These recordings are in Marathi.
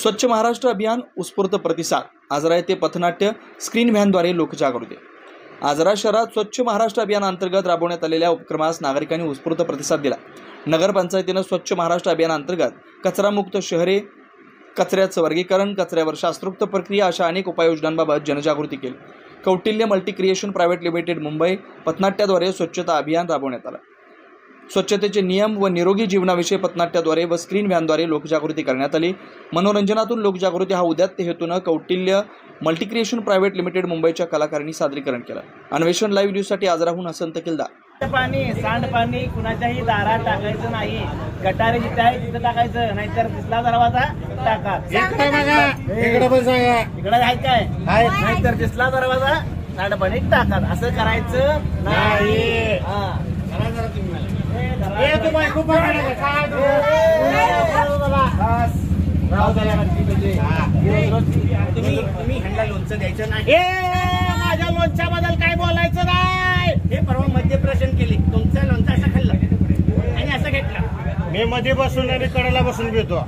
स्वच्छ महाराष्ट्र अभियान उत्स्फूर्त प्रतिसाद. आजरा येथे पथनाट्य स्क्रीन व्हॅनद्वारे लोकजागृती. आजरा शहरात स्वच्छ महाराष्ट्र अभियानांतर्गत राबवण्यात आलेल्या उपक्रमास नागरिकांनी उत्स्फूर्त प्रतिसाद दिला. नगरपंचायतीने स्वच्छ महाराष्ट्र अभियानांतर्गत कचरामुक्त शहरे, कचऱ्याचं वर्गीकरण, कचऱ्यावर शास्त्रोक्त प्रक्रिया अशा अनेक उपाययोजनांबाबत जनजागृती केली. Kautilya multi creation private limited Mumbai पथनाट्याद्वारे स्वच्छता अभियान राबवण्यात आलं. स्वच्छतेचे नियम व निरोगी जीवनाविषयी पथनाट्याद्वारे व स्क्रीन व्हॅनद्वारे लोकजागृती करण्यात आली. मनोरंजनातून लोकजागृती हा उद्यात्त हेतून Kautilya multi creation private limited मुंबईच्या कलाकारांनी सादरीकरण केलं. अन्वेषण लाईव्ह न्यूजसाठी आजराहून हसन तकिलदार. पाणी सांडपाणी कुणाच्याही दारात टाकायचं नाही. गटारे जिथे आहे तिथं टाकायचं, नाहीतर दिसला दरवाजा टाका. इकडे आहे काय, नाहीतर दिसला दरवाजा सांडपाणी टाका. असं करायचं नाही. तुम्ही ह्यांना लोणचं द्यायचं नाही. माझ्या लोणच्याबद्दल काय बोलायचं नाही. हे परवा मध्यप्रशन केली, तुमचं लोणचं असं खाल्लं आणि असं घेतलं. मी मध्ये बसून आणि कडेला बसून घेतो.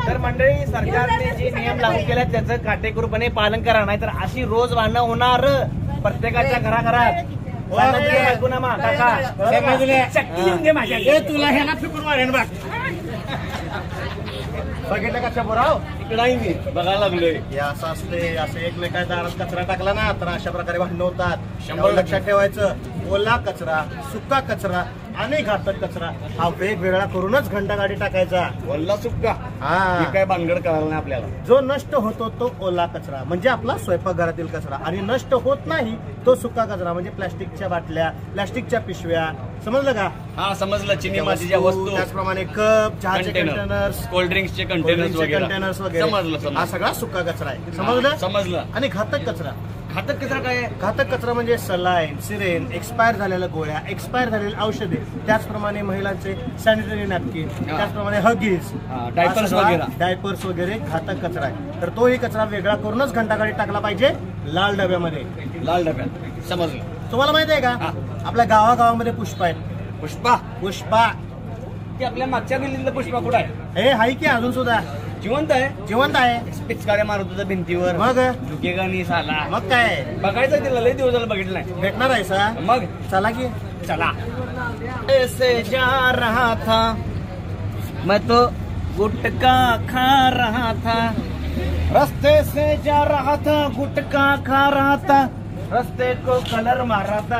तर मंडळी, सरकारने जे नियम लागू केले त्याचं काटेकोरपणे पालन करा, नाहीतर अशी रोज भांडणं होणार प्रत्येकाच्या घराघरात. तुला ह्याला फिकून मारेन बघ. बघितलं का शंभूराव? इकडाही मी बघायला लागलोय. हे असं असते, असं एकमेकाच्या दारात कचरा टाकला ना तर अशा प्रकारे भांडणं होतात. 100 लक्षात ठेवायचं. ओला कचरा, सुका कचरा आणि घातक कचरा हा वेगवेगळा करूनच घंटागाडी टाकायचा. वल्ला सुक्का हा काय भानगड करायला नाही आपल्याला. जो नष्ट होतो तो ओला कचरा म्हणजे आपला स्वयंपाकघरातील कचरा, आणि नष्ट होत नाही तो सुका कचरा म्हणजे प्लास्टिकच्या बाटल्या, प्लास्टिकच्या पिशव्या. समजलं का? हा समजलं. चिनी मातीच्या वस्तू, त्याचप्रमाणे कप, चहाचे कंटेनर्स, कोल्ड्रिंक्सचे कंटेनर्स वगैरे. समजलं. हा सगळा सुका कचरा आहे. समजलं? समजलं. आणि घातक कचरा, घातक कचरा काय आहे? घातक कचरा म्हणजे सलाईन, सिरेन, एक्सपायर झालेल्या गोळ्या, एक्सपायर झालेली औषधे, त्याचप्रमाणे महिलांचे सॅनिटरी नॅपकिन, त्याचप्रमाणे हगीज, डायपर्स वगैरे घातक कचरा आहे. तर तोही कचरा वेगळा करूनच घंटागाडी टाकला पाहिजे, लाल डब्यामध्ये. लाल डब्यात. समजलं. तुम्हाला माहिती आहे का आपल्या गावागावामध्ये पुष्पा आहेत. पुष्पा पुष्पा ती आपल्या मागच्या दिल्लीतलं पुष्पा कुठं आहे? हे हाय की अजून सुद्धा जिवंत आहे. जिवंत आहे. पिचकाऱ्या मारत होता भिंतीवर. मग झुकेगा नाही साला. मग काय बघायचं तिला, लय दिवस झालं बघितलं नाही. भेटणार आहे सा? मग चला की. चला. ऐसे जा रहा था मैं तो गुटका खा रहा था, रास्ते से जा रहा था गुटका खा रहा था, रास्ते को कलर मारा था.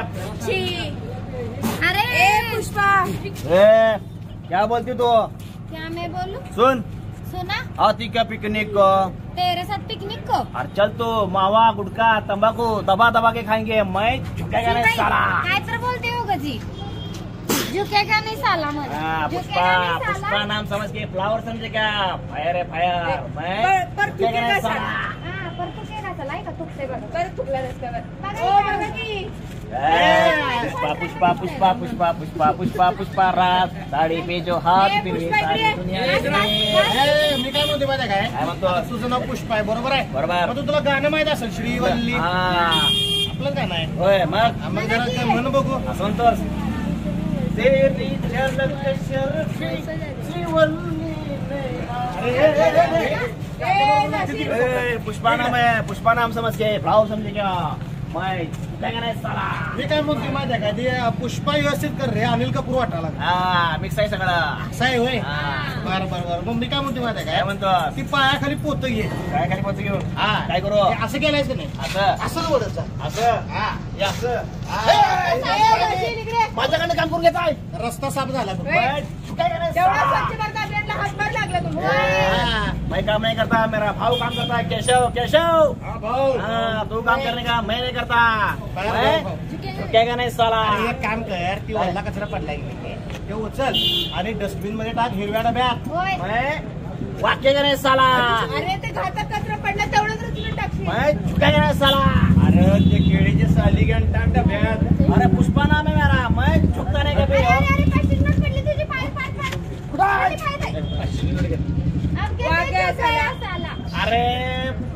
अरे पुष्पा, क्या बोलती तू? क्या मैं बोलूं? सुन, सुना? आती क्या पिकनिक को? तेरे साथ पिकनिक को? अरे चल तो, मावा गुटखा तंबाकू दबा दबा के खाएंगे. मैं झुकेगा नहीं साला. काय तर बोलते हो गजी? झुकेगा नहीं साला मन. पुष्पा, पुष्पा नाम समझ के फ्लावर समझे क्या? फायर है फायर. मैं झुकेगा नहीं साला. पर तू केला चला का तुकते बघ. पर तुकला रस्त्यावर. पुष्पा पुष्पा पुष्पा पुष्पा पुष्पा पुष्पा पुष्पा रात साडी पे जो हात फिरवे सारी दुनिया. मी काय म्हणते माहिती काय? म्हणतो? तुझं नाव पुष्पा आहे, बरोबर आहे? बरोबर. मग तुला गाणं माहित असेल, श्रीवल्ली आपलं गाणं आहे. होय. मग जरा काय म्हण बघू. संतोष. तेरी झलक शर्फी श्रीवल्ली. पुष्पा नाम है, पुष्पा नाम समझ के फ्लावर समझे क्या? मैं साला. मी काय म्हणते माहिती आहे का, ते पुष्पा व्यवस्थित कर रे, अनिल कपूर वाटायला. हा मिक्स आहे सगळं. असं आहे होय. बरं बरं बरं. मग मी काय म्हणते माहिती आहे काय काय, म्हणतो? ती पायाखाली पोत घे. काय खाली पोहोच घेऊन हा काय करू? हे असं केलंयस का नाही? असं असं बोलायचं. असं हा हे असं. इकडे. माझ्याकडे काम करून घेत आहे. रस्ता साफ झाला तो. मैं काम नहीं करता, मेरा भाव काम करता है. केशव केशव. हा भाऊ. हाँ, तू काम करने का, मैं नहीं करता. काय क्या नहीं साला. आणि एक काम कर, ती ओला कचरा पडलाय ते उचल आणि डस्टबिन मध्ये टाक, हिरव्या डब्यात. होय. मैं वाक्य का नहीं साला. अरे ते घातक कचरा पडला तेवढंच रचून टाकशील. मैं झुकेगा नहीं साला. अरे ते केळीचे साली घ्यान टाक डब्यात. अरे पुष्पा नाम है मेरा, मैं झुकता नहीं कभी. अरे पाचशे नोट पडली तुझी. पाय पाय पाय. अरे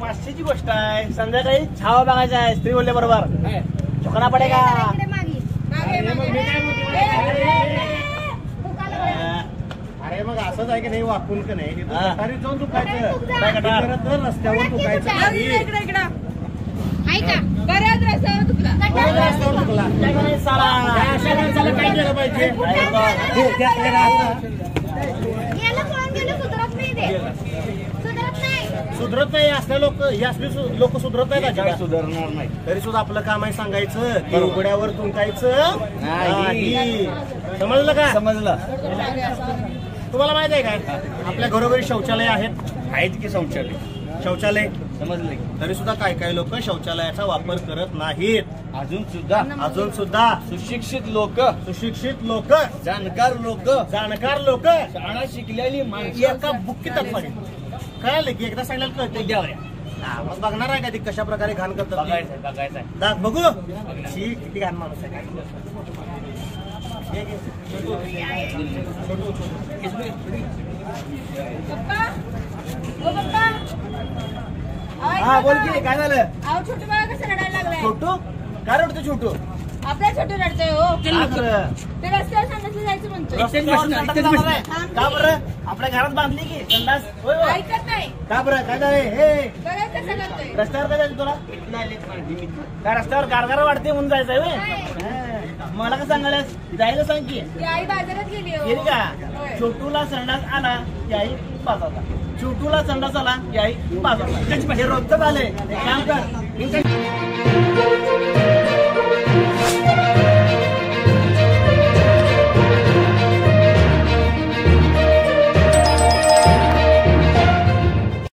500ची गोष्ट आहे. संध्याकाळी छावा बघायचा आहे स्त्री बोलल्या बरोबर. झुकना पडेगा. अरे मग मी काय म्हणतो, अरे मग असंच आहे की नाही वाकून का नाही हा. गटारीत जाऊन चुकायचं काय गटार? तर रस्त्यावर चुकायचं नाही. ऐका बऱ्याच रस्त्यावर तुला बरोबर रस्त्यावर चुकला त्या अशा माणसाला काय केलं पाहिजे याला कोण गेलं सुधरत नाही ते सुधरत नाही सुधरत नाही असले लोक लोक सुधरत नाही काय सुधारणार नाही. तरी सुद्धा आपलं काम आहे सांगायचं की उघड्यावर तुंकायचं नाही. समजलं का समजलं. तुम्हाला माहित आहे काय आपल्या घरोघरी शौचालय आहेत की शौचालय शौचालय समजले. तरी सुद्धा काय काय लोक शौचालयाचा वापर करत नाहीत अजून सुद्धा सुशिक्षित लोक, सुशिक्षित लोक जाणकार लोक, जाणकार लोक शाळा शिकलेली माणसं एका बुक्कीत पडेल कळालं की एकदा सांगायला कळतं उद्यावर या. मग बघणार आहे का ती कशा प्रकारे घाण करतात बघायचंय. दाख बघू शी किती घाण माणूस आहे काय पप्पा ओ पप्पा हा बोल की काय झालं. अहो छोटू बाळा कसं रडायला लागलाय छोटू काय रडतो छोटू. आपला छोटू रडतोय हो का बरं? ते रस्त्यावर संडासला जायचं म्हणतोय का बरं आपल्या घरात बांधली की संडास. होय होय. ऐकत नाही का बरं काय झालंय हे बघा कसं करतोय रस्त्यावर काय जायचं तुला. काय रस्त्यावर गारगार वाढते म्हणून जायचंय व्हय? हा. मला काय सांगायलास जायला सांग की ती आई बाजारात गेली हो गेली का. होय. छोटूला संडास आला की आई बाजारला, छोटूला संडास आला की आई बाजारला. हे रोजचं झालंय. काम कर.